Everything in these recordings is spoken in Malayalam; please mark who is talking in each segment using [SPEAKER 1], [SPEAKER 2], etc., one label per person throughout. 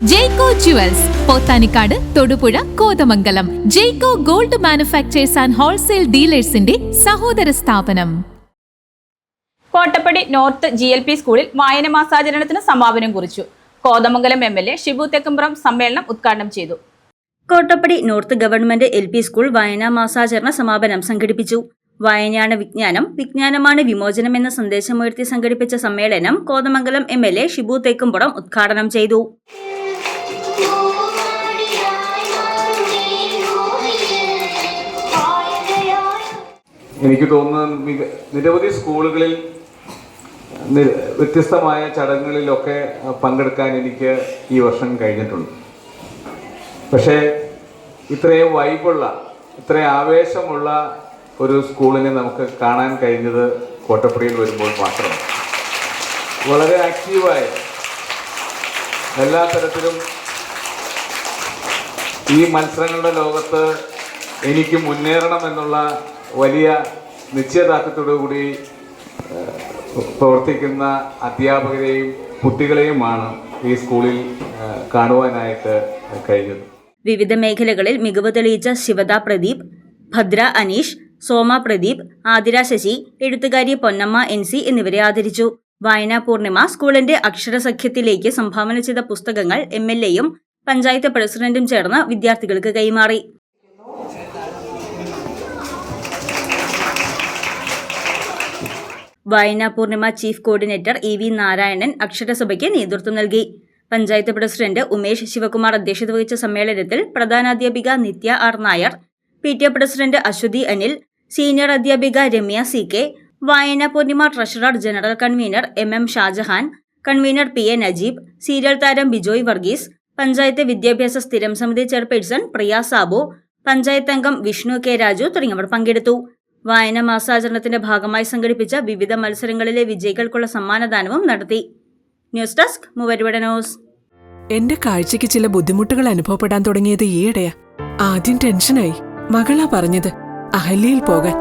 [SPEAKER 1] Jaico jewels Pothanikkad, Thodupuzha, Kothamangalam. Jayco gold manufacturers and wholesale ഡീലേഴ്സിന്റെ സഹോദര സ്ഥാപനം.
[SPEAKER 2] കോട്ടപ്പടി നോർത്ത് GLP സ്കൂളിൽ വായന മാസാചരണത്തിന് സമാപനം കുറിച്ചു. കോതമംഗലം MLA ഷിബു തെക്കുംപുറം സമ്മേളനം ഉദ്ഘാടനം ചെയ്തു.
[SPEAKER 3] Kottappadi north government LP school വായനാ മാസാചരണ സമാപനം സംഘടിപ്പിച്ചു. വായനയാണ് വിജ്ഞാനം, വിജ്ഞാനമാണ് വിമോചനം എന്ന സന്ദേശമുയർത്തി സംഘടിപ്പിച്ച സമ്മേളനം കോതമംഗലം MLA ഷിബു തെക്കുംപുറം ഉദ്ഘാടനം ചെയ്തു.
[SPEAKER 4] എനിക്ക് തോന്നുന്നു നിരവധി സ്കൂളുകളിൽ വ്യത്യസ്തമായ ചടങ്ങുകളിലൊക്കെ പങ്കെടുക്കാൻ എനിക്ക് ഈ വർഷം കഴിഞ്ഞിട്ടുണ്ട്. പക്ഷേ ഇത്രയും വൈബുള്ള, ഇത്രയും ആവേശമുള്ള ഒരു സ്കൂളിനെ നമുക്ക് കാണാൻ കഴിഞ്ഞത് കോട്ടപ്പടിയിൽ വരുമ്പോൾ മാത്രമാണ്. വളരെ ആക്റ്റീവായ എല്ലാ തരത്തിലും ഈ മത്സരങ്ങളുടെ ലോകത്ത് എനിക്ക് മുന്നേറണമെന്നുള്ള വലിയ നിശ്ചയദാർഢ്യത്തോടുകൂടി പ്രവർത്തിക്കുന്ന അധ്യാപകരെയും കുട്ടികളെയുമാണ് ഈ സ്കൂളിൽ കാണുവാനായിട്ട് കഴിഞ്ഞത്.
[SPEAKER 3] വിവിധ മേഖലകളിൽ മികവ് തെളിയിച്ച ശിവദ പ്രദീപ്, ഭദ്ര അനീഷ്, സോമ പ്രദീപ്, ആതിര ശശി, എഴുത്തുകാരി പൊന്നമ്മ NC എന്നിവരെ ആദരിച്ചു. വായനാ പൂർണിമ സ്കൂളിന്റെ അക്ഷരസഖ്യത്തിലേക്ക് സംഭാവന ചെയ്ത പുസ്തകങ്ങൾ MLAയും പഞ്ചായത്ത് പ്രസിഡന്റും ചേർന്ന് വിദ്യാർത്ഥികൾക്ക് കൈമാറി. Vayana Poornima chief coordinator EV Narayanan അക്ഷരസഭയ്ക്ക് നേതൃത്വം നൽകി. പഞ്ചായത്ത് പ്രസിഡന്റ് ഉമേഷ് ശിവകുമാർ അധ്യക്ഷത വഹിച്ച സമ്മേളനത്തിൽ പ്രധാനാധ്യാപിക Nithya R Nair, PTA president Aswathy Anil, senior അധ്യാപിക Ramya CK, Vayana Poornima treasurer general convener MM Shajahan, convener PA Najeeb, serial താരം ബിജോയ് വർഗീസ്, പഞ്ചായത്ത് വിദ്യാഭ്യാസ സ്ഥിരം സമിതി ചെയർപേഴ്സൺ പ്രിയ സാബു, പഞ്ചായത്ത് അംഗം വിഷ്ണു K രാജു തുടങ്ങിയവർ പങ്കെടുത്തു. വായന മാസാചരണത്തിന്റെ ഭാഗമായി സംഘടിപ്പിച്ച വിവിധ മത്സരങ്ങളിലെ വിജയികൾക്കുള്ള സമ്മാനദാനവും നടത്തി. ന്യൂസ് ഡെസ്ക് മൂവരുവട ന്യൂസ്.
[SPEAKER 5] എന്റെ കാഴ്ചയ്ക്ക് ചില ബുദ്ധിമുട്ടുകൾ അനുഭവപ്പെടാൻ തുടങ്ങിയത് ഈയിടെയാ. ആദ്യം ടെൻഷനായി. മകളാ പറഞ്ഞത് അഹല്യയിൽ പോകാൻ.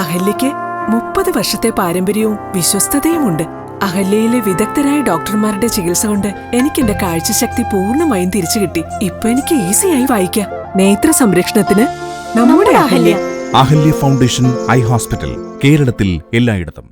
[SPEAKER 5] അഹല്യയ്ക്ക് 30 വർഷത്തെ പാരമ്പര്യവും വിശ്വസ്തതയുമുണ്ട്. അഹല്യയിലെ വിദഗ്ധരായ ഡോക്ടർമാരുടെ ചികിത്സ കൊണ്ട് എനിക്ക് എന്റെ കാഴ്ചശക്തി പൂർണ്ണമായും തിരിച്ചു കിട്ടി. ഇപ്പൊ എനിക്ക് ഈസിയായി വായിക്കാം. നേത്ര സംരക്ഷണത്തിന് നമ്മുടെ Ahalya.
[SPEAKER 6] Ahalya foundation eye hospital, കേരളത്തിൽ എല്ലായിടത്തും.